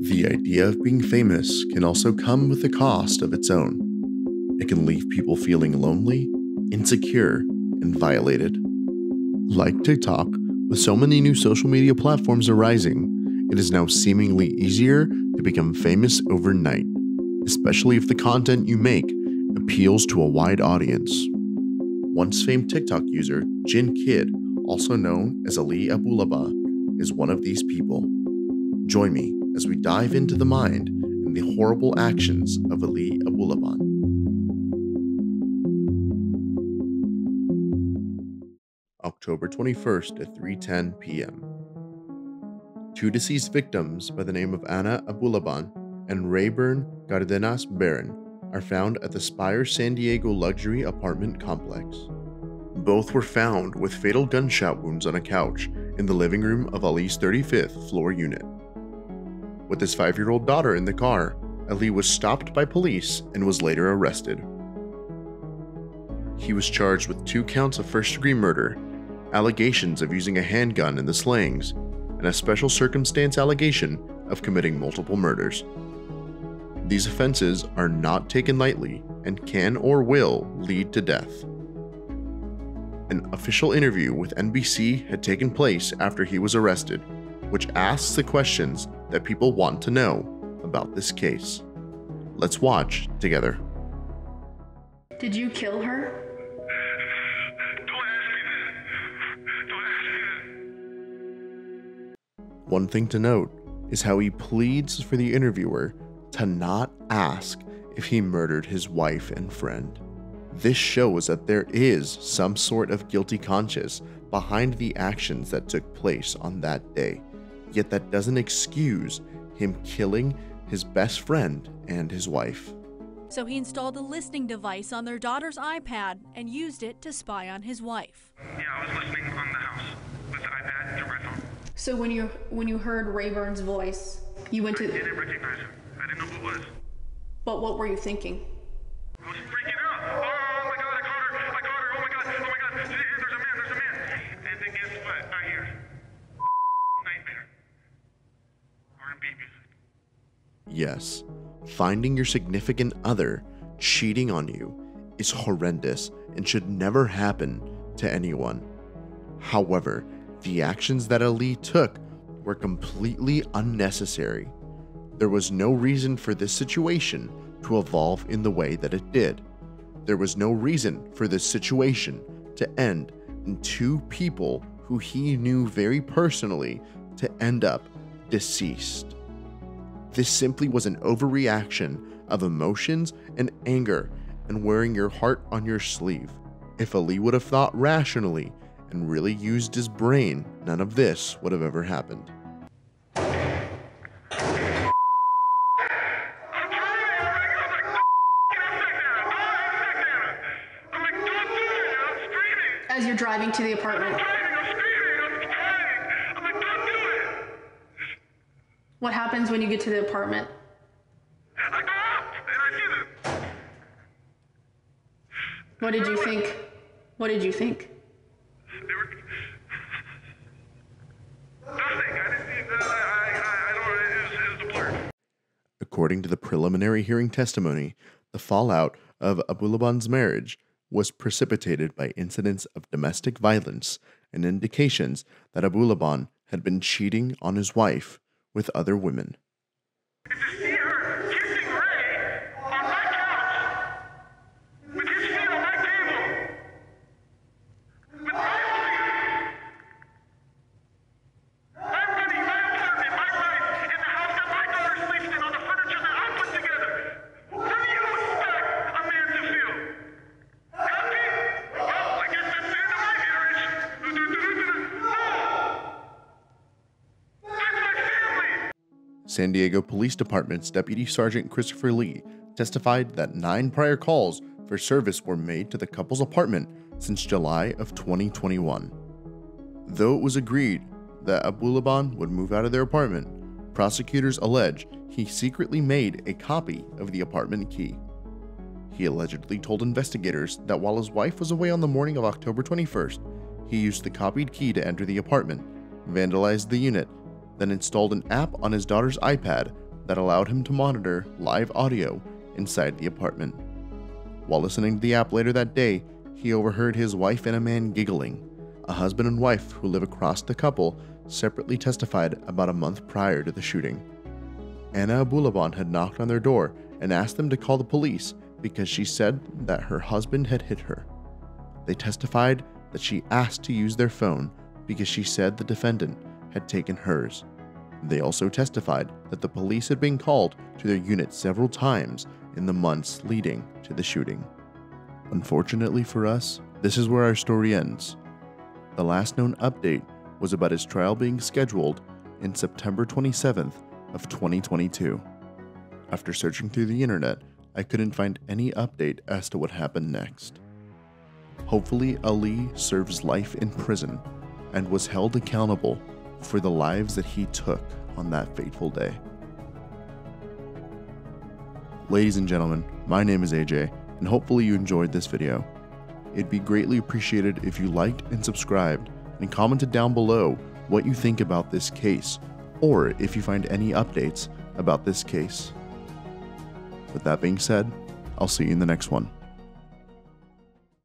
The idea of being famous can also come with a cost of its own. It can leave people feeling lonely, insecure, and violated. Like TikTok, with so many new social media platforms arising, it is now seemingly easier to become famous overnight, especially if the content you make appeals to a wide audience. Once famed TikTok user Jinnkid, also known as Ali Abulaba, is one of these people. Join me as we dive into the mind and the horrible actions of Ali Abulaba. October 21st at 3:10 p.m. Two deceased victims by the name of Anna Abulaban and Rayburn Cardenas Barron are found at the Spire San Diego luxury apartment complex. Both were found with fatal gunshot wounds on a couch in the living room of Ali's 35th floor unit. With his 5-year-old daughter in the car, Ali was stopped by police and was later arrested. He was charged with 2 counts of first-degree murder, allegations of using a handgun in the slayings, and a special circumstance allegation of committing multiple murders. These offenses are not taken lightly and can or will lead to death. An official interview with NBC had taken place after he was arrested, which asks the questions that people want to know about this case. Let's watch together. Did you kill her? One thing to note is how he pleads for the interviewer to not ask if he murdered his wife and friend. This shows that there is some sort of guilty conscience behind the actions that took place on that day, yet that doesn't excuse him killing his best friend and his wife. So he installed a listening device on their daughter's iPad and used it to spy on his wife. Yeah, I was listening on the house with the iPad through my phone. So when you heard Rayburn's voice, you went to... I didn't recognize him. I didn't know who it was. But what were you thinking? I was freaking out. Oh my God, I caught her. Oh my God. There's a man. And then guess what? I hear nightmare. R&B music. Yes, finding your significant other cheating on you is horrendous and should never happen to anyone. However, the actions that Ali took were completely unnecessary. There was no reason for this situation to evolve in the way that it did. There was no reason for this situation to end in 2 people who he knew very personally to end up deceased. This simply was an overreaction of emotions and anger and wearing your heart on your sleeve. If Ali would have thought rationally and really used his brain, none of this would have ever happened. As you're driving to the apartment. What happens when you get to the apartment? I go up and I see them. What did you think? What did you think? They were... Nothing. I didn't see that. I don't know. It was a blur. According to the preliminary hearing testimony, the fallout of Abulaban's marriage was precipitated by incidents of domestic violence and indications that Abulaban had been cheating on his wife with other women. To see her kissing Ray on my couch with his feet on my table with my holding. I'm running my apartment, my life, in the house that my daughter sleeps in on the furniture that I put together. What do you expect a man to feel? Happy? Well, I guess that's the end of my marriage. No! That's my family! San Diego Police Department's Deputy Sergeant Christopher Lee testified that 9 prior calls for service were made to the couple's apartment since July of 2021. Though it was agreed that Abulaban would move out of their apartment, prosecutors allege he secretly made a copy of the apartment key. He allegedly told investigators that while his wife was away on the morning of October 21st, he used the copied key to enter the apartment, vandalized the unit, then installed an app on his daughter's iPad that allowed him to monitor live audio inside the apartment. While listening to the app later that day, he overheard his wife and a man giggling. A husband and wife who live across the couple separately testified about a month prior to the shooting. Anna Abulaban had knocked on their door and asked them to call the police because she said that her husband had hit her. They testified that she asked to use their phone because she said the defendant had taken hers. They also testified that the police had been called to their unit several times in the months leading to the shooting. Unfortunately for us, this is where our story ends. The last known update was about his trial being scheduled in September 27th of 2022. After searching through the internet, I couldn't find any update as to what happened next. Hopefully, Ali serves life in prison and was held accountable for the lives that he took on that fateful day. Ladies and gentlemen, my name is AJ, and hopefully you enjoyed this video. It'd be greatly appreciated if you liked and subscribed and commented down below what you think about this case, or if you find any updates about this case. With that being said, I'll see you in the next one.